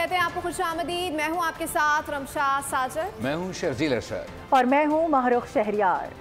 कहते हैं आपको खुशामदीद। मैं हूं आपके साथ रमशा साजर, मैं हूं शर्जील अरशद और मैं हूं महरुख शहरियार।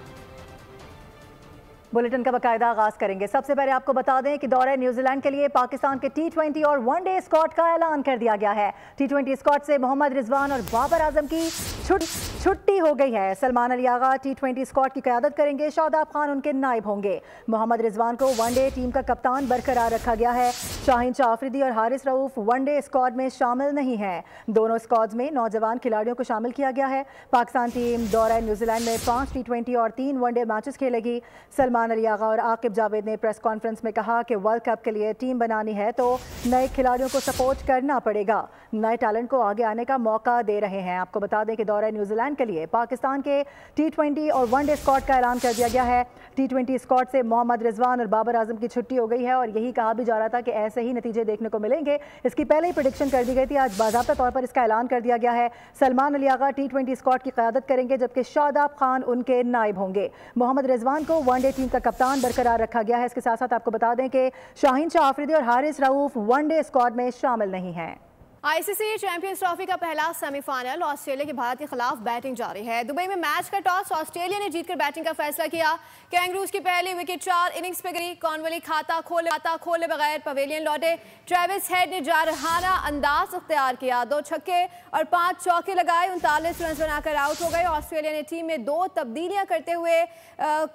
बुलेटिन का बाकायदा आगाज करेंगे। सबसे पहले आपको बता दें कि दौरे न्यूजीलैंड के लिए पाकिस्तान के T20 और वनडे स्क्वाड का ऐलान कर दिया गया है। T20 स्क्वाड से मोहम्मद रिजवान और बाबर आजम की छुट्टी हो गई है। सलमान अली आगा T20 स्क्वाड की क़यादत करेंगे, शादाब खान उनके नायब होंगे। मोहम्मद रिजवान को वनडे टीम का कप्तान बरकरार रखा गया है। शाहीन शाह अफरीदी और हारिस रऊफ वनडे स्क्वाड में शामिल नहीं हैं। दोनों स्क्वाड्स में नौजवान खिलाड़ियों को शामिल किया गया है। पाकिस्तान टीम दौरा न्यूजीलैंड में 5 T20 और 3 वनडे मैचेस खेलेगी। सलमान अली आगा और आकिब जावेद ने प्रेस कॉन्फ्रेंस में कहा कि वर्ल्ड कप के लिए टीम बनानी है तो नए खिलाड़ियों को सपोर्ट करना पड़ेगा। नए टैलेंट को आगे आने का मौका दे रहे हैं। आपको बता दें कि दौरा न्यूजीलैंड के लिए पाकिस्तान के T20 और वनडे स्क्वाड का ऐलान कर दिया गया है। T20 स्क्वाड से मोहम्मद रिजवान और बाबर आजम की छुट्टी हो गई है और यही कहा भी जा रहा था कि ऐसे ही नतीजे देखने को मिलेंगे। इसकी पहले ही प्रेडिक्शन कर दी गई थी। आज बाज़ाब्ता तौर पर इसका ऐलान कर दिया गया है। सलमान अली आगा T20 स्क्वाड की क़यादत करेंगे, जबकि शादाब खान उनके नायब होंगे। मोहम्मद रिजवान को वनडे टीम का कप्तान बरकरार रखा गया है। इसके साथ साथ आपको बता दें कि शाहीन शाह अफरीदी और हारिस रऊफ वनडे स्क्वाड में शामिल नहीं हैं। आईसीसी चैंपियंस ट्रॉफी का पहला सेमीफाइनल ऑस्ट्रेलिया के भारत के खिलाफ बैटिंग जारी है। दुबई में मैच का टॉस ऑस्ट्रेलिया ने जीतकर बैटिंग का फैसला किया। कैंगरूज की पहली विकेट 4 इनिंग्स पे गिरी। कॉर्नवली खाता खोले बगैर पवेलियन लौटे। ट्रेविस हेड ने जारहाना अंदाज इख्तियार किया, 2 छक्के और 5 चौके लगाए, 39 रन बनाकर आउट हो गए। ऑस्ट्रेलिया ने टीम में 2 तब्दीलियां करते हुए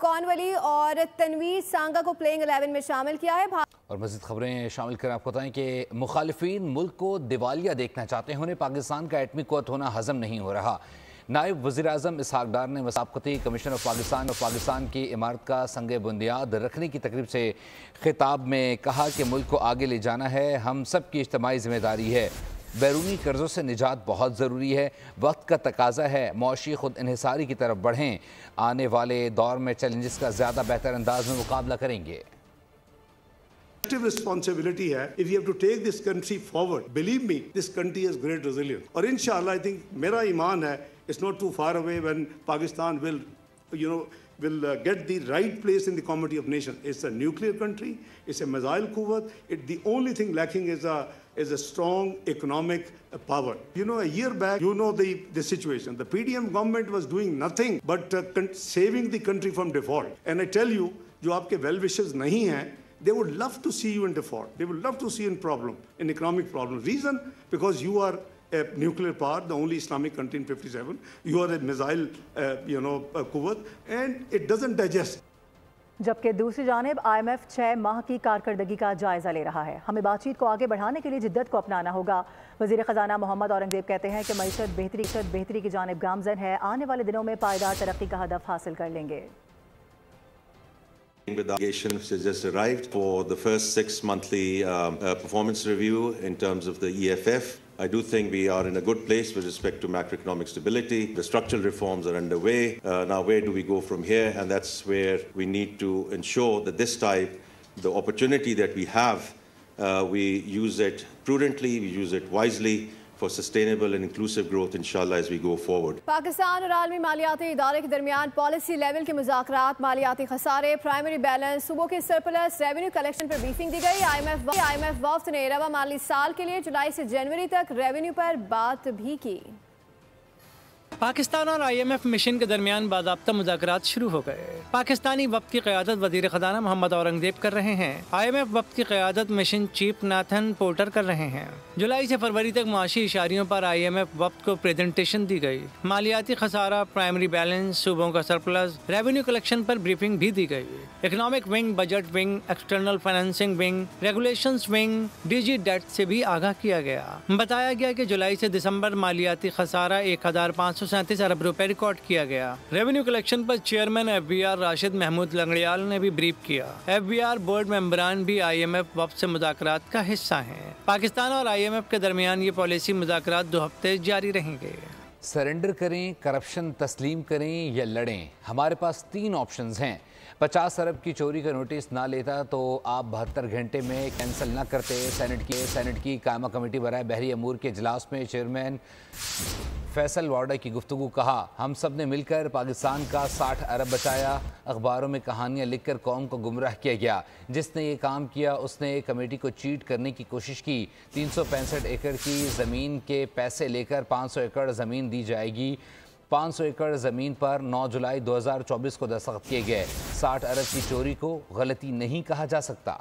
कॉर्नवली और तनवीर सांगा को प्लेइंग 11 में शामिल किया है। और मज़ीद खबरें शामिल कर आपको बताएं कि मुखालिफिन मुल्क को दिवालिया देखना चाहते हैं, उन्हें पाकिस्तान का एटमी क़ुव्वत होना हजम नहीं हो रहा। नायब वज़ीर आज़म इसहाक डार ने वसाक़ती कमीशन ऑफ पाकिस्तान की इमारत का संग बुनियाद रखने की तकरीब से खिताब में कहा कि मुल्क को आगे ले जाना है, हम सब की इज्तिमाई ज़िम्मेदारी है। बैरूनी कर्ज़ों से निजात बहुत ज़रूरी है, वक्त का तकाजा है, मुआशी खुद इन्हिसारी की तरफ बढ़ें। आने वाले दौर में चैलेंजेस का ज़्यादा बेहतर अंदाज में मुकाबला करेंगे। Responsibility है, if you have to take this country forward, believe me, this country has great resilience. और इंशाअल्लाह I think मेरा ईमान है, it's not too far away when Pakistan will get the right place in the community of nations. It's a nuclear country, it's a missile quwwat. The only thing lacking is a strong economic power. You know, a year back, you know the situation. The PDM government was doing nothing but saving the country from default. And I tell you, जो आपके well wishers नहीं हैं, they would love to see you in default. They would love to see you in problem, in economic problem. Reason? Because you are a nuclear power, the only Islamic country in 57. You are a missile, quwwat, and it doesn't digest. जबकि दूसरी जानिब IMF 6 माह की कारकर्दगी का जायजा ले रहा है। हमें बातचीत को आगे बढ़ाने के लिए जिद्दत को अपनाना होगा। वज़ीर ख़जाना मोहम्मद औरंगज़ेब कहते हैं कि मईशत बेहतरी की जानिब गामज़न है। आने वाले दिनों में पायदार तरक्की का हदफ हासिल कर लेंगे। With the delegation which has just arrived for the first 6 monthly performance review in terms of the EFF. I do think we are in a good place with respect to macroeconomic stability. The structural reforms are underway. Now where do we go from here? And that's where we need to ensure that this time, the opportunity that we have, we use it prudently, we use it wisely for sustainable and inclusive growth, inshallah, as we go forward. Pakistan और आलमी मालियाती इदारे के दरमियान policy level के मुज़ाकरात, मालियाती खसारे, primary balance, सूबों के surplus, revenue collection पर briefing दी गई। IMF वफ्द ने रवा माली साल के लिए जुलाई से जनवरी तक रेवेन्यू पर बात भी की। पाकिस्तान और IMF मिशन के दरमियान बाज़ाब्ता मुज़ाकरात शुरू हो गए। पाकिस्तानी वफ़द की क़यादत वज़ीर ख़ज़ाना मोहम्मद औरंगज़ेब कर रहे हैं। IMF वफ़द की क़यादत मिशन चीफ नाथन पोर्टर कर रहे हैं। जुलाई से फरवरी तक मुआशी इशारियों पर IMF वफ़द को प्रेजेंटेशन दी गई। मालियाती खसारा, प्राइमरी बैलेंस, सूबों का सरप्लस, रेवेन्यू कलेक्शन पर ब्रीफिंग भी दी गई। Economic wing, budget wing, external financing wing, regulations wing, DG debt से भी आगाह किया गया। बताया गया कि जुलाई से दिसंबर मालियाती खसारा 1537 अरब रुपए रिकॉर्ड किया गया। रेवेन्यू कलेक्शन पर चेयरमैन FBR राशिद महमूद लंगड़ियाल ने भी ब्रीफ किया। FBR बोर्ड मेंबरान भी IMF वफ़द से मुज़ाकरात का हिस्सा हैं। पाकिस्तान और IMF के दरमियान ये पॉलिसी मुज़ाकरात 2 हफ्ते जारी रहेंगे। सरेंडर करें, करप्शन तस्लीम करें या लड़ें, हमारे पास 3 ऑप्शंस हैं। 50 अरब की चोरी का नोटिस ना लेता तो आप 72 घंटे में कैंसिल ना करते। सेनेट की कायमा कमेटी बराए बहरी अमूर के इजलास में चेयरमैन फैसल वार्डा की गुफ्तगू, कहा हम सब ने मिलकर पाकिस्तान का 60 अरब बचाया। अखबारों में कहानियां लिखकर कौम को गुमराह किया गया। जिसने ये काम किया उसने कमेटी को चीट करने की कोशिश की। 365 एकड़ की ज़मीन के पैसे लेकर 500 एकड़ ज़मीन दी जाएगी। 500 एकड़ ज़मीन पर 9 जुलाई 2024 को दस्तखत किए गए। 60 अरब की चोरी को गलती नहीं कहा जा सकता।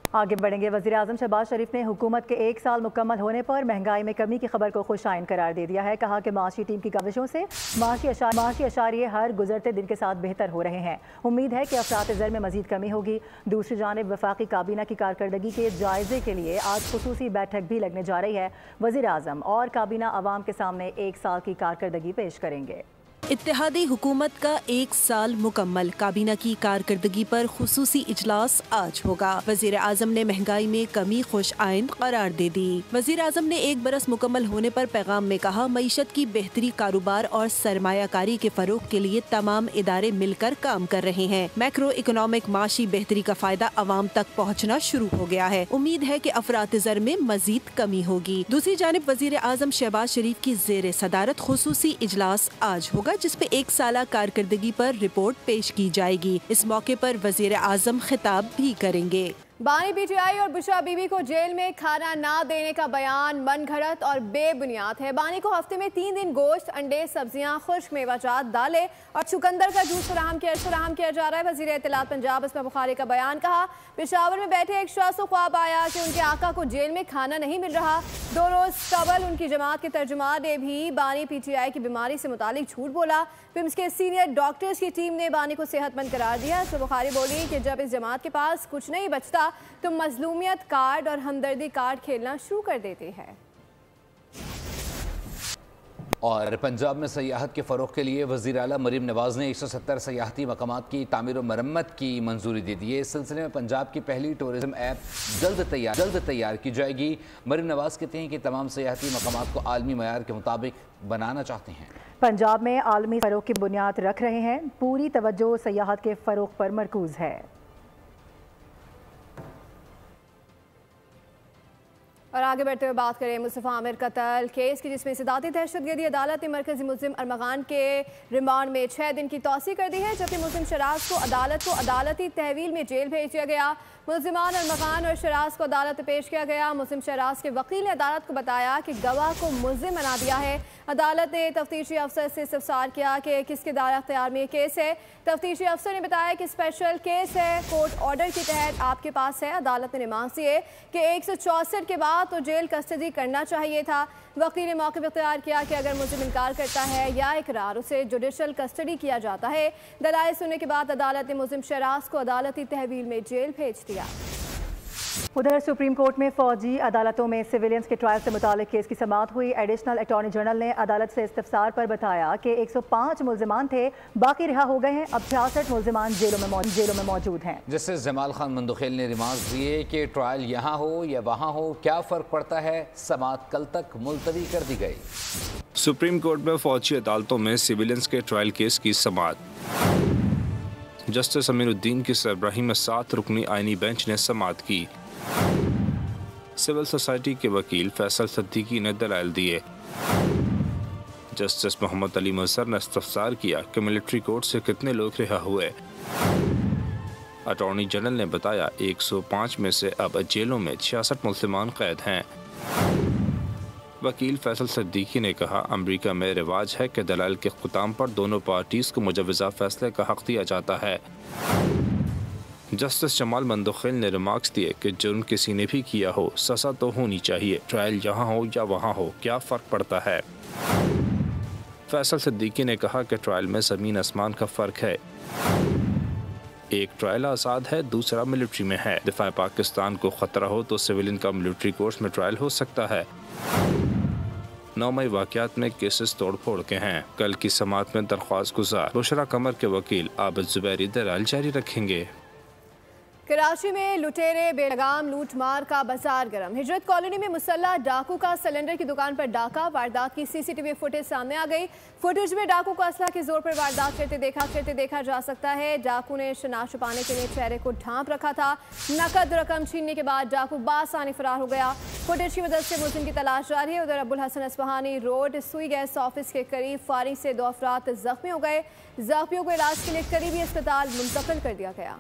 आगे बढ़ेंगे। वज़ीर-ए-आज़म शहबाज शरीफ ने हुकूमत के 1 साल मुकम्मल होने पर महंगाई में कमी की खबर को खुशाइन करार दे दिया है। कहा कि माशी टीम की काविशों से माशी अशारिये हर गुजरते दिन के साथ बेहतर हो रहे हैं। उम्मीद है कि अफरात ज़र में मजीद कमी होगी। दूसरी जानिब वफाकी काबीना की कारकर्दगी के जायजे के लिए आज खुसूसी बैठक भी लगने जा रही है। वज़ीर-ए-आज़म और काबीना अवाम के सामने 1 साल की कारकर्दगी पेश करेंगे। इत्तेहादी हुकूमत का 1 साल मुकम्मल, काबीना की कारकर्दगी पर खुसूसी इजलास आज होगा। वजीर आजम ने महंगाई में कमी खुश आइंद करार दे दी। वजीर आजम ने 1 बरस मुकम्मल होने पर पैगाम में कहा, मईशत की बेहतरी, कारोबार और सरमायाकारी के फरोग के लिए तमाम इदारे मिलकर काम कर रहे हैं। मैक्रो इकोनॉमिक माशी बेहतरी का फायदा आवाम तक पहुँचना शुरू हो गया है। उम्मीद है कि अफरात ज़र में मजीद कमी होगी। दूसरी जानिब वजीर आजम शहबाज शरीफ की ज़ेर सदारत खुसूसी इजलास आज होगा, जिसपे 1 साला कारकर्दगी पर रिपोर्ट पेश की जाएगी। इस मौके पर वजीर आजम खिताब भी करेंगे। बानी पीटीआई और बुशरा बीबी को जेल में खाना ना देने का बयान मनगढ़ंत और बेबुनियाद है। बानी को हफ्ते में 3 दिन गोश्त, अंडे, सब्जियां, खुश्क मेवाजात, दालें और चुकंदर का जूस फराहम किया जा रहा है। वजीर इत्तलात पंजाब इसमें बुखारी का बयान, कहा पेशावर में बैठे एक शख्स को ख्वाब आया कि उनके आका को जेल में खाना नहीं मिल रहा। 2 रोज कबल उनकी जमात के तर्जुमान ने भी बानी पीटीआई की बीमारी से मुतालिक झूठ बोला। फिर उसके सीनियर डॉक्टर्स की टीम ने बानी को सेहतमंद करार दिया। तो बुखारी बोली कि जब इस जमात के पास कुछ नहीं बचता तो मजलूमियत कार्ड और हमदर्दी कार्ड खेलना शुरू कर देते हैं। और पंजाब में सयाहत के फ़रोग़ के लिए वज़ीर आला मरीम नवाज़ ने 170 सयाहती मकामात की तामीर व मरम्मत की मंजूरी दे दी है। इस सिलसिले में पंजाब की पहली टूरिज़म ऐप जल्द तैयार की जाएगी। मरीम नवाज़ कहते हैं कि तमाम सयाहती मकामात को आलमी मयार के मुताबिक बनाना चाहते हैं। पंजाब में आलमी फ़रोग़ की बुनियाद रख रहे हैं। पूरी तवज्जो सयाहत के फ़रोग़ पर मरकूज़ है। और आगे बढ़ते हुए बात करें मुस्तफ़ा आमिर कत्ल केस की, जिसमें इस्तिदाती दहशतगर्दी अदालत ने मरकज़ी मुल्ज़िम अरमगान के रिमांड में 6 दिन की तौसी कर दी है, जबकि मुल्ज़िम शराज को अदालती तहवील में जेल भेज दिया गया। मुल्ज़िमान अरमगान और शराज को अदालत में पेश किया गया। मुल्ज़िम शराज के वकील ने अदालत को बताया कि गवाह को मुल्ज़िम बना दिया है। अदालत ने तफ्तीशी अफसर से इस्तफसार किया कि किसके दायरा अख्तियार में केस है। तफ्तीशी अफसर ने बताया कि स्पेशल केस है, कोर्ट ऑर्डर के तहत आपके पास है। अदालत ने रिमांड दिए कि 164 के बाद तो जेल कस्टडी करना चाहिए था। वकील ने मौके पर इख्तियार किया कि अगर मुल्ज़िम इनकार करता है या इकरार, उसे जुडिशल कस्टडी किया जाता है। दलाइल सुनने के बाद अदालत ने मुल्ज़िम शराज को अदालती तहवील में जेल भेज दिया। उधर सुप्रीम कोर्ट में फौजी अदालतों में सिविलियंस के ट्रायल से मुतालिक केस की समाअत हुई। एडिशनल अटॉर्नी जनरल ने अदालत से इस्तफसार पर बताया कि 105 मुल्जिमान थे, बाकी रिहा हो गए हैं। अब 66 मुल्जिमान जेलों में मौजूद हैं। जस्टिस जमाल खान मंदुखेल ने रिमार्क दिए कि ट्रायल यहाँ हो या वहाँ हो, क्या फ़र्क पड़ता है, समाअत कल तक मुलतवी कर दी गई। सुप्रीम कोर्ट में फौजी अदालतों में सिविलियंस के ट्रायल केस की समाअत। जस्टिस अमीरुद्दीन की सरबराही में 7 रुकनी आईनी बेंच ने समाअत की। सिविल सोसाइटी के वकील फैसल सिद्दीकी ने दलाइल दिए। जस्टिस मोहम्मद अली मजहर ने इस्तफसार किया कि मिलिट्री कोर्ट से कितने लोग रिहा हुए। अटॉर्नी जनरल ने बताया 105 में से अब जेलों में 66 मुल्जिमान कैद हैं। वकील फैसल सिद्दीकी ने कहा, अमरीका में रिवाज है कि दलाइल के खुताम पर दोनों पार्टीज को मुजव्वज़ा फैसले का हक दिया जाता है। जस्टिस जमाल मंदुखेल ने रिमार्क्स दिए कि जुर्म किसी ने भी किया हो, सज़ा तो होनी चाहिए। ट्रायल यहाँ हो या वहाँ हो, क्या फ़र्क पड़ता है। फैसल सिद्दीकी ने कहा कि ट्रायल में ज़मीन आसमान का फ़र्क है। एक ट्रायल आज़ाद है, दूसरा मिलिट्री में है। दिफा पाकिस्तान को ख़तरा हो तो सिविलियन का मिलिट्री कोर्ट में ट्रायल हो सकता है। 9 मई वाक़यात में केसेस तोड़ फोड़ के हैं। कल की समाअत में दरख्वास्त गुजार बुशरा कमर के वकील आबिद जुबैरी दलाइल जारी रखेंगे। कराची में लुटेरे बेलगाम लूटमार का बाजार गर्म। हिजरत कॉलोनी में मुसल्ला डाकू का सिलेंडर की दुकान पर डाका। वारदात की सीसीटीवी फुटेज सामने आ गई। फुटेज में डाकू को असला के जोर पर वारदात करते देखा जा सकता है। डाकू ने शनाख्त छुपाने के लिए चेहरे को ढांप रखा था। नकद रकम छीनने के बाद डाकू बासानी फरार हो गया। फुटेज की मदद से मुलजिम की तलाश जारी है। उधर अबुल हसन अस्फहानी रोड सुई गैस ऑफिस के करीब फायरिंग से 2 अफराद जख्मी हो गए। जख्मियों को इलाज के लिए करीबी अस्पताल मुंतकिल कर दिया गया।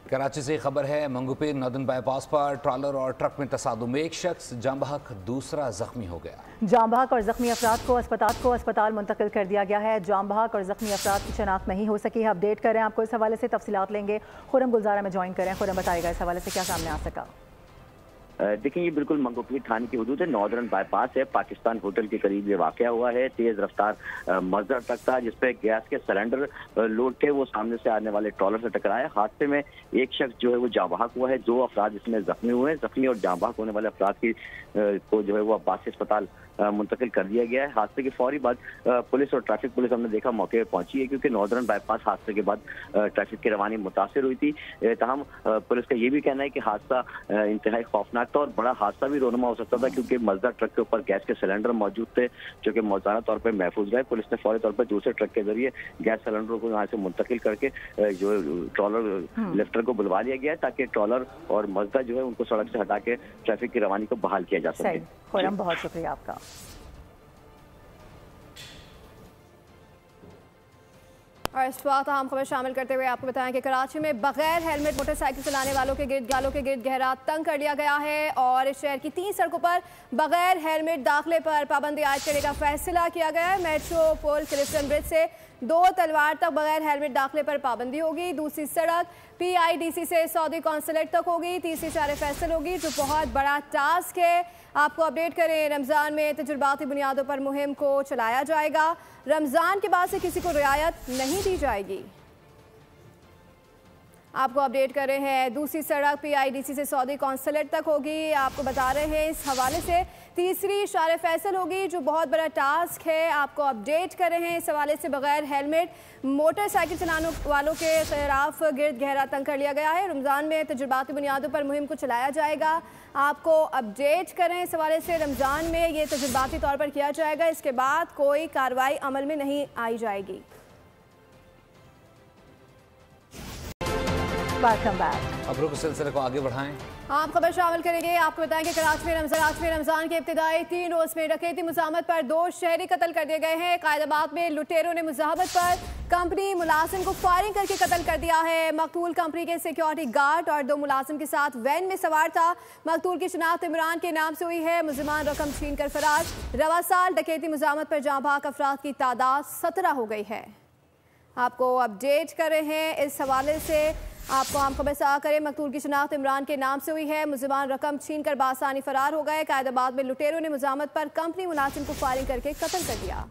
कराची से खबर है, मंगूपीर नॉर्दर्न बाईपास पर ट्रॉलर और ट्रक में तसादुम, एक शख्स जाम बहक, दूसरा जख्मी हो गया। जाम बहक और जख्मी अफराद को अस्पताल मुंतकिल कर दिया गया है। जाम बहक और जख्मी अफराद की शनाख्त नहीं हो सकी है। अपडेट करें आपको इस हवाले से, तफसीलात लेंगे। खुरम गुलजारा में ज्वाइन करें। खुरम बताएगा इस हवाले से क्या सामने आ सका। देखिए, ये बिल्कुल मंगोपीर थाने की हदूद है, नॉर्दर्न बाईपास है, पाकिस्तान होटल के करीब ये वाकया हुआ है। तेज रफ्तार मजदर ट्रक था जिसपे गैस के सिलेंडर लोड थे, वो सामने से आने वाले ट्रॉलर से टकराया। हादसे में एक शख्स जो है वो जाँ बहक हुआ है, 2 अफराद इसमें जख्मी हुए हैं। जख्मी और जाँ बहक होने वाले अफराद की को जो है वो अब्बासी अस्पताल मुंतकिल कर दिया गया है। हादसे के फौरी बाद पुलिस और ट्रैफिक पुलिस हमने देखा मौके पर पहुंची है, क्योंकि नॉर्दर्न बाईपास हादसे के बाद ट्रैफिक की रवानी मुतासिर हुई थी। तमाम पुलिस का ये भी कहना है कि हादसा इंतहाई खौफनाक था और बड़ा हादसा भी रोनुमा हो सकता था, क्योंकि मजदर ट्रक के ऊपर गैस के सिलेंडर मौजूद थे जो कि मौजूदा तौर पर महफूज रहे। पुलिस ने फौरी तौर पर दूसरे ट्रक के जरिए गैस सिलेंडर को यहाँ से मुंतकिल करके जो ट्रॉलर लिफ्टर को बुलवा लिया गया है, ताकि ट्रॉलर और मजदर जो है उनको सड़क से हटा के ट्रैफिक की रवानी को बहाल किया जा सके। बहुत शुक्रिया आपका। और इस वक्त हम खबर शामिल करते हुए आपको बताएं कि कराची में बगैर हेलमेट मोटरसाइकिल चलाने वालों के गालों के गिर्द गहरा तंग कर लिया गया है और शहर की 3 सड़कों पर बगैर हेलमेट दाखिले पर पाबंदी आयद करने का फैसला किया गया है। मेट्रोपोल क्लिफ्टन ब्रिज से 2 तलवार तक बगैर हेलमेट दाखिले पर पाबंदी होगी। दूसरी सड़क PIDC से सऊदी कौंसलेट तक होगी। तीसरी शार फैसल होगी, जो बहुत बड़ा टास्क है। आपको अपडेट करें, रमज़ान में तजुर्बाती बुनियादों पर मुहिम को चलाया जाएगा। रमज़ान के बाद से किसी को रियायत नहीं दी जाएगी। आपको अपडेट कर रहे हैं, दूसरी सड़क PIDC से सऊदी कौंसलेट तक होगी। आपको बता रहे हैं इस हवाले से। तीसरी शार फैसल होगी, जो बहुत बड़ा टास्क है। आपको अपडेट कर रहे हैं इस हवाले से। बगैर हेलमेट मोटरसाइकिल चलाने वालों के खिलाफ गिरद गहरा तंग कर लिया गया है। रमज़ान में तजुर्बाती बुनियादों पर मुहिम को चलाया जाएगा। आपको अपडेट करें इस हवाले से। रमज़ान में ये तजुर्बाती तौर पर किया जाएगा, इसके बाद कोई कार्रवाई अमल में नहीं आई जाएगी। अब रुक सिलसिले को आगे बढ़ाएं। आप खबर शामिल करेंगे। आपको बताएं कि कराची में रमजान के इब्तिदाई 3 रोज में डकैती मुज़ाहमत पर 2 शहरी कत्ल कर दिए गए हैं। कायदाबाद में लुटेरों ने मुज़ाहमत पर कंपनी मुलाजिम को फायरिंग करके कत्ल कर दिया है। मकतूल कंपनी के सिक्योरिटी गार्ड और 2 मुलाजिम के साथ वैन में सवार था। मकतूल की शिनाख्त इमरान के नाम से हुई है। मुलजिमान रकम छीन कर फरार। रवा साल डकैती मुज़ाहमत पर जाँ बहक अफराद की तादाद 17 हो गई है। आपको अपडेट कर रहे हैं इस हवाले से। आपको आम खबर से आ करें, मकतूल की शिनाख्त इमरान के नाम से हुई है। मुलजिमान रकम छीन कर बासानी फरार हो गए। कायदाबाद में लुटेरों ने मुज़ाहमत पर कंपनी मुलाजिम को फायरिंग करके कत्ल कर दिया।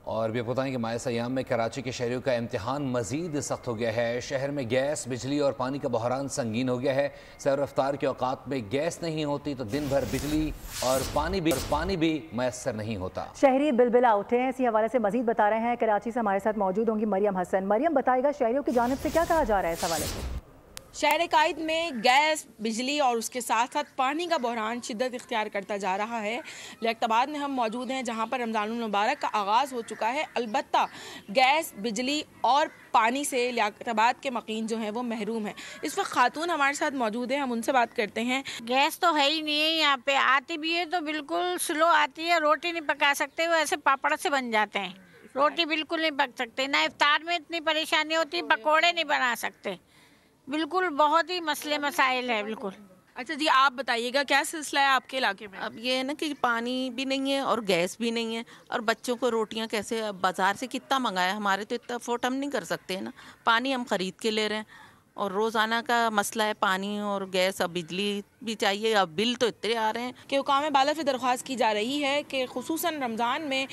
और भी बताएं कि माह अय्याम में कराची के शहरियों का इम्तिहान मजीद सख्त हो गया है। शहर में गैस, बिजली और पानी का बहरान संगीन हो गया है। सैर रफ्तार के औकात में गैस नहीं होती तो दिन भर बिजली और पानी भी मैसर नहीं होता। शहरी बिलबिला उठे हैं। इसी हवाले से मजीद बता रहे हैं, कराची से हमारे साथ मौजूद होंगी मरियम हसन। मरियम, बताएगा शहरियों की जानिब से क्या कहा जा रहा है इस हवाले से। शहर कायद में गैस, बिजली और उसके साथ साथ पानी का बहरान शिद्दत इख्तियार करता जा रहा है। लियाकताबाद में हम मौजूद हैं, जहां पर रमज़ानुल मुबारक का आगाज़ हो चुका है। अलबत्ता गैस, बिजली और पानी से लियाकताबाद के मकीन जो हैं वो महरूम हैं। इस वक्त खातून हमारे साथ मौजूद हैं, हम उनसे बात करते हैं। गैस तो है ही नहीं है यहाँ पे, आती भी है तो बिल्कुल स्लो आती है। रोटी नहीं पका सकते, वो ऐसे पापड़ से बन जाते हैं। रोटी बिल्कुल नहीं पक सकते। ना इफ्तार में इतनी परेशानी होती, पकौड़े नहीं बना सकते। बिल्कुल बहुत ही मसले मसाइल है बिल्कुल। अच्छा जी, आप बताइएगा क्या सिलसिला है आपके इलाके में। अब ये है ना कि पानी भी नहीं है और गैस भी नहीं है, और बच्चों को रोटियां कैसे, बाजार से कितना मंगाया, हमारे तो इतना अफोर्ड हम नहीं कर सकते हैं ना। पानी हम खरीद के ले रहे हैं और रोज़ाना का मसला है, पानी और गैस, अब बिजली भी चाहिए, अब बिल तो इतने आ रहे हैं कि हुकाम बाला से दरख्वास्त की जा रही है कि खुसूसन रमज़ान में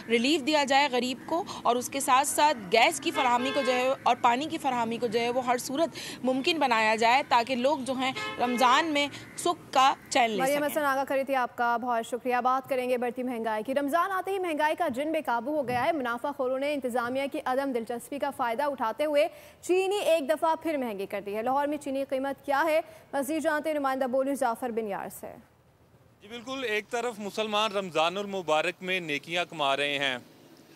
रिलीफ दिया जाए गरीब को, और उसके साथ साथ गैस की फरहमी को जो है और पानी की फरहमी को जो है वो हर सूरत मुमकिन बनाया जाए, ताकि लोग जो हैं रमज़ान में सुख का चैन ले सकें। मरियम आगा खरी थी, आपका बहुत शुक्रिया। बात करेंगे बढ़ती महंगाई की। रमज़ान आते ही महंगाई का जिन बेकाबू हो गया है। मुनाफाखोरों ने इंतजामिया की अदम दिलचस्पी का फ़ायदा उठाते हुए चीनी एक दफ़ा फिर महंगी कर दी है। लाहौर में चीनी कीमत क्या है, मज़ीद जानते नुमाइंदा बोली जाफर बिन यार से। जी बिल्कुल, एक तरफ मुसलमान रमज़ानुल मुबारक में नेकियां कमा रहे हैं,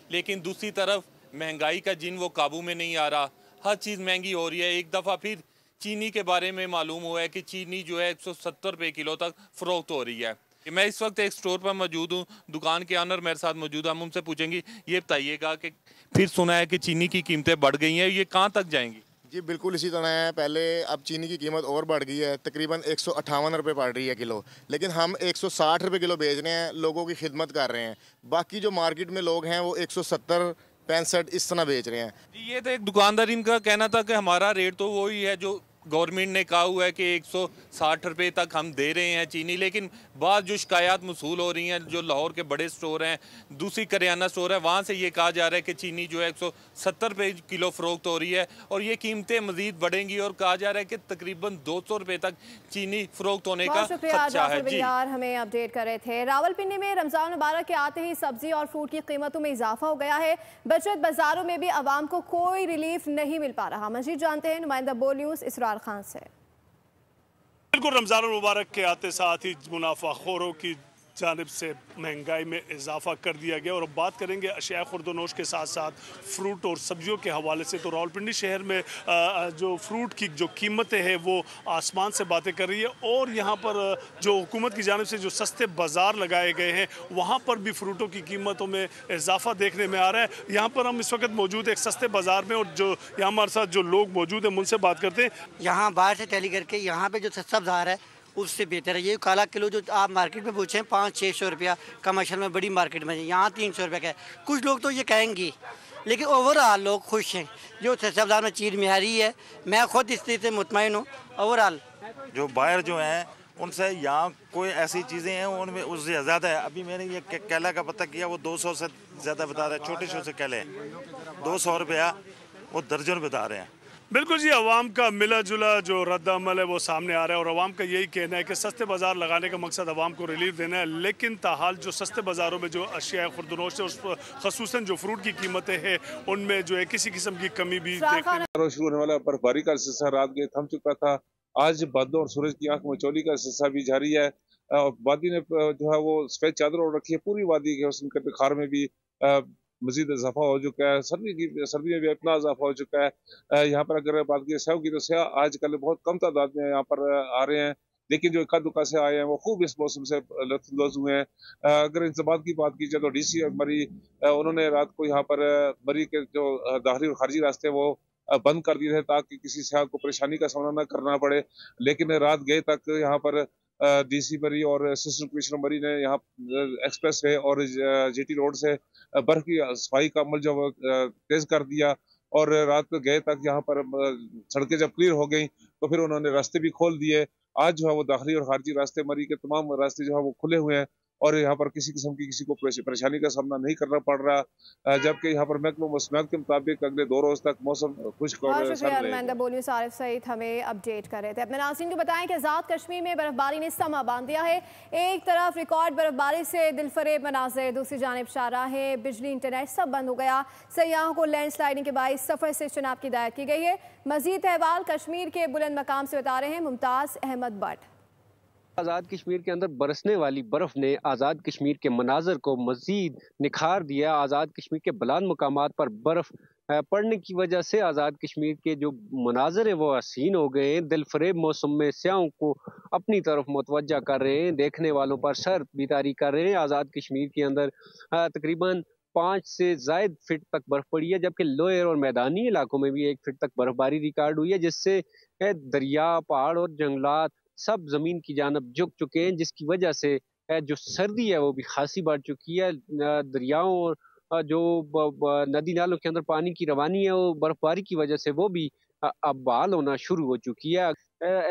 लेकिन दूसरी तरफ महंगाई का जिन वो काबू में नहीं आ रहा। हर चीज़ महंगी हो रही है। एक दफ़ा फिर चीनी के बारे में मालूम हुआ है कि चीनी जो है 170 रुपये किलो तक फ़रोख्त हो रही है। मैं इस वक्त एक स्टोर पर मौजूद हूँ, दुकान के ऑनर मेरे साथ मौजूद, हम उनसे पूछेंगे। ये बताइएगा कि फिर सुना है कि चीनी की कीमतें बढ़ गई हैं, ये कहाँ तक जाएंगी? जी बिल्कुल इसी तरह है। पहले अब चीनी की कीमत और बढ़ गई है, तकरीबन 158 रुपये पड़ रही है किलो, लेकिन हम 160 रुपये किलो बेच रहे हैं, लोगों की खिदमत कर रहे हैं। बाकी जो मार्केट में लोग हैं वो 170, 65 इस तरह बेच रहे हैं। ये तो एक दुकानदार इनका कहना था कि हमारा रेट तो वही है जो गवर्नमेंट ने कहा हुआ है कि 160 रुपये तक हम दे रहे हैं चीनी, लेकिन बाद जो शिकायत मसूल हो रही हैं, जो लाहौर के बड़े स्टोर हैं, दूसरी करियाना स्टोर है, वहाँ से ये कहा जा रहा है कि चीनी जो है 170 रुपये किलो फ़रोख्त हो रही है और ये कीमतें मज़ीद बढ़ेंगी, और कहा जा रहा है कि तकरीबन 200 रुपये तक चीनी फ़रोख्त होने का खदशा है। जी हमें अपडेट कर रहे थे। रावलपिंडी में रमज़ान मुबारक के आते ही सब्जी और फ्रूट की कीमतों में इजाफा हो गया है। बचत बाजारों में भी आवाम को कोई रिलीफ नहीं मिल पा रहा। मज़ीद जानते हैं नुमाइंदा बोल न्यूज़ इसरार खान से। बिल्कुल, रमज़ान मुबारक के आते साथ ही मुनाफाखोरों की जानिब से महंगाई में इजाफा कर दिया गया। और अब बात करेंगे अशिया खुर्दनोश के साथ साथ फ्रूट और सब्जियों के हवाले से। तो रावलपिंडी शहर में जो फ्रूट की जो कीमतें हैं वो आसमान से बातें कर रही है, और यहाँ पर जो हुकूमत की जानिब से जो सस्ते बाज़ार लगाए गए हैं वहाँ पर भी फ्रूटों की कीमतों में इजाफा देखने में आ रहा है। यहाँ पर हम इस वक्त मौजूद एक सस्ते बाज़ार में, और जो यहाँ हमारे साथ जो लोग मौजूद हैं उनसे बात करते हैं। यहाँ बाहर से टैली करके यहाँ पर जो सस्ता बाज़ार है उससे बेहतर है। ये काला किलो जो आप मार्केट में पूछें 500-600 रुपया, कमर्शियल में बड़ी मार्केट में यहाँ 300 रुपये का है। कुछ लोग तो ये कहेंगे, लेकिन ओवरऑल लोग खुश हैं। जो सस्ता बाज़ार में चीज़ मियारी है, मैं खुद इस चीज़ से मुतमईन हूँ। ओवरऑल जो बायर जो हैं उनसे यहाँ कोई ऐसी चीज़ें हैं उनमें उससे ज़्यादा है। अभी मैंने ये केला का पता किया, वो 200 से ज़्यादा बता रहे हैं। छोटे छोटे केले 200 रुपया वो दर्जन बता रहे हैं। बिल्कुल जी, अवाम का मिला जुला जो रद्द अमल है वो सामने आ रहा है, और अवाम का यही कहना है कि सस्ते बाज़ार लगाने का मकसद अवाम को रिलीफ देना है। लेकिन ताहाल जो सस्ते बाज़ारों में जो अशिया खुर्दनोश है, उस खसूसन जो फ्रूट की कीमतें हैं उनमें जो है किसी किस्म की कमी भी देखने में शुरू होने वाला बर्फबारी का सिलसिला रात में थम चुका था। आज बादलों और सूरज की आंख मचौली का सिलसिला भी जारी है। वादी ने जो है वो सफेद चादर ओढ़ रखी है। पूरी वादी के हुस्न के बुखार में भी मजीद इजाफा हो चुका है। सर्दी में भी इतना इजाफा हो चुका है। यहाँ पर अगर बात की स्याह की तो स्याह आजकल बहुत कम तादाद में यहाँ पर आ रहे हैं, लेकिन जो इक्का दुक्का से आए हैं वो खूब इस मौसम से लुत्फानंदोज हुए हैं। अगर इंतजाम की बात की जाए तो DC मरी उन्होंने रात को यहाँ पर मरी के जो दाखिली और खारजी रास्ते वो बंद कर दिए थे ताकि किसी सियाह को परेशानी का सामना न करना पड़े। लेकिन रात गए तक यहाँ पर DC मरी और असिस्टेंट कमिश्नर मरी ने यहाँ एक्सप्रेस वे और GT रोड से बर्फ की सफाई का अमल जो तेज कर दिया, और रात गए तक यहाँ पर सड़कें जब क्लियर हो गई तो फिर उन्होंने रास्ते भी खोल दिए। आज जो है वो दाखिली और खारजी रास्ते मरी के तमाम रास्ते जो है वो खुले हुए हैं, और यहाँ पर किसी किस्म की किसी को परेशानी का सामना नहीं करना पड़ रहा। जबकि यहाँ पर महकमा मौसमियात के मुताबिक अगले 2 रोज तक मौसम खुश्क और सारिफ सईद हमें अपडेट कर रहे थे। अपने नाज़रीन को बताएं कि आज़ाद कश्मीर में बर्फबारी ने समा बांध दिया है। एक तरफ रिकॉर्ड बर्फबारी से दिलफरेब मनाज़िर, दूसरी जानिब शाहराहें, बिजली, इंटरनेट सब बंद हो गया। सयाहों को लैंडस्लाइडिंग के बाइस सफ़र से इज्तनाब की हिदायत की गई है। मज़ीद अहवाल कश्मीर के बुलंद मकाम से बता रहे हैं मुमताज़ अहमद भट्ट। आज़ाद कश्मीर के अंदर बरसने वाली बर्फ़ ने आज़ाद कश्मीर के मनाजर को मज़ीद निखार दिया। आज़ाद कश्मीर के बुलंद मकामात पर बर्फ़ पड़ने की वजह से आज़ाद कश्मीर के जो मनाजर हैं वो हसीन हो गए हैं। दिलफरेब मौसम में स्याहों को अपनी तरफ मुतवज्जा कर रहे हैं, देखने वालों पर शर्त बितारी कर रहे हैं। आज़ाद कश्मीर के अंदर तकरीबन 5 से ज़ायद फिट तक बर्फ़ पड़ी है, जबकि लोअर और मैदानी इलाकों में भी 1 फिट तक बर्फबारी रिकॉर्ड हुई है, जिससे दरिया, पहाड़ और जंगलात सब जमीन की जानब झुक चुके हैं, जिसकी वजह से जो सर्दी है वो भी खासी बढ़ चुकी है। दरियाओं और जो नदी नालों के अंदर पानी की रवानी है वो बर्फबारी की वजह से वो भी अब बहाल होना शुरू हो चुकी है।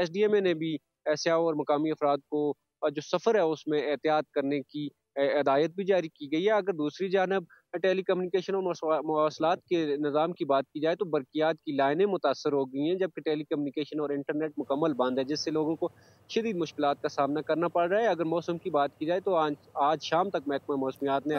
SDMA ने भी SIA और मकामी अफराद को जो सफ़र है उसमें एहतियात करने की हिदायत भी जारी की गई है। अगर दूसरी जानब टेली कम्युनिकेशन और मवासलात के निज़ाम की बात की जाए तो बरकियात की लाइनें मुतासर हो गई हैं, जबकि टेली कम्युनिकेशन और इंटरनेट मुकम्मल बंद है, जिससे लोगों को शदीद मुश्किलात का सामना करना पड़ रहा है। अगर मौसम की बात की जाए तो आज शाम तक महकमा मौसमियात ने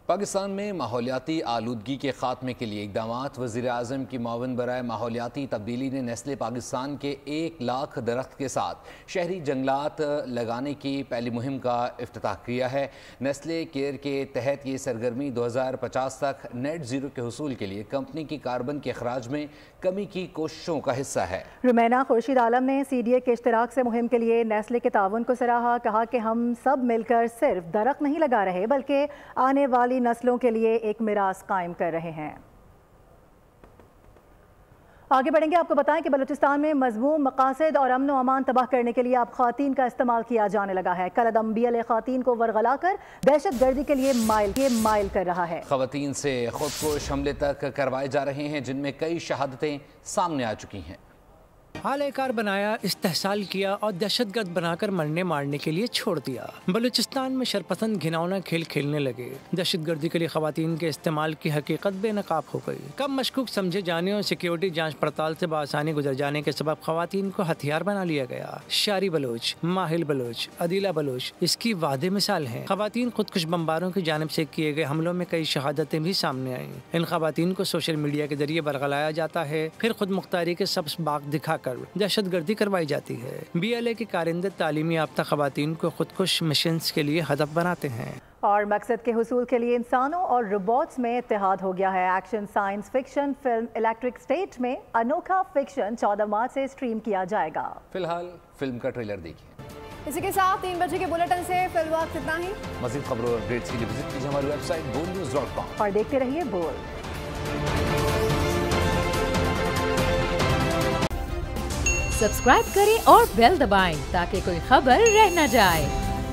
पाकिस्तान में माहौलियाती आलूदगी के खात्मे के लिए इक़दामात। वज़ीर आज़म की मावन बराए माहौलियाती तब्दीली ने नेस्ले पाकिस्तान के 1 लाख दरख्त के साथ शहरी जंगलात लगाने की पहली मुहिम का इफ्तिताह किया है। नेस्ले केयर के तहत ये सरगर्मी 2050 तक नेट ज़ीरो के हुसूल के लिए कंपनी की कार्बन के अखराज में कमी की कोशिशों का हिस्सा है। रुमैना खुर्शीद आलम ने CDA के इश्तराक से मुहिम के लिए नेस्ले के ताउन को सराहा। कहा कि हम सब मिलकर सिर्फ दरख्त नहीं लगा रहे बल्कि आने वाली नस्लों के लिए एक मिरास कायम कर रहे हैं। आगे बढ़ेंगे, आपको बताएं कि बलूचिस्तान में मज़मूम मकासद और अमन व अमान तबाह करने के लिए अब ख़वातीन का इस्तेमाल किया जाने लगा है। कलअदम BLA ख़वातीन को वरगला कर दहशत गर्दी के लिए माइल कर रहा है। ख़वातीन से खुदकुश हमले तक करवाए जा रहे हैं, जिनमें कई शहादतें सामने आ चुकी हैं। हालेकार बनाया, इस्तेहसाल किया और दहशतगर्द बनाकर मरने मारने के लिए छोड़ दिया। बलूचिस्तान में शरपसंद घिनौना खेल खेलने लगे। दहशतगर्दी के लिए खवातीन के इस्तेमाल की हकीकत बेनकाब हो गई। कम मशकूक समझे जाने और सिक्योरिटी जांच पड़ताल से बआसानी गुजर जाने के सबब खवातीन को हथियार बना लिया गया। शारी बलोच, माहिल बलोच, अदीला बलोच इसकी वादे मिसाल हैं। खवातीन खुदकुश बम्बारों की जानिब से किए गए हमलों में कई शहादतें भी सामने आई। इन खवातीन को सोशल मीडिया के जरिए बरगलाया जाता है, फिर खुद मुख्तारी के सब्ज बाग दिखाकर दहशतगर्दी करवाई जाती है। BLA के कारिंदे तालीमी याफ्ता खवातीन को खुदकुश मिशंस के लिए हदफ बनाते हैं और मकसद के हुसूल के लिए इंसानों और रोबोट्स में इत्तेहाद हो गया है। Action science fiction film electric state में अनोखा फिक्शन 14 मार्च से स्ट्रीम किया जाएगा। फिलहाल फिल्म का ट्रेलर देखिए। इसी के साथ 3 बजे के बुलेटिन से फिल वक्त इतना ही। मज़ीद खबरों और अपडेट्स के लिए विजिट कीजिए हमारी वेबसाइट boldnews.com और देखते रहिए बोल। सब्सक्राइब करें और बेल दबाएं ताकि कोई खबर रह न जाए।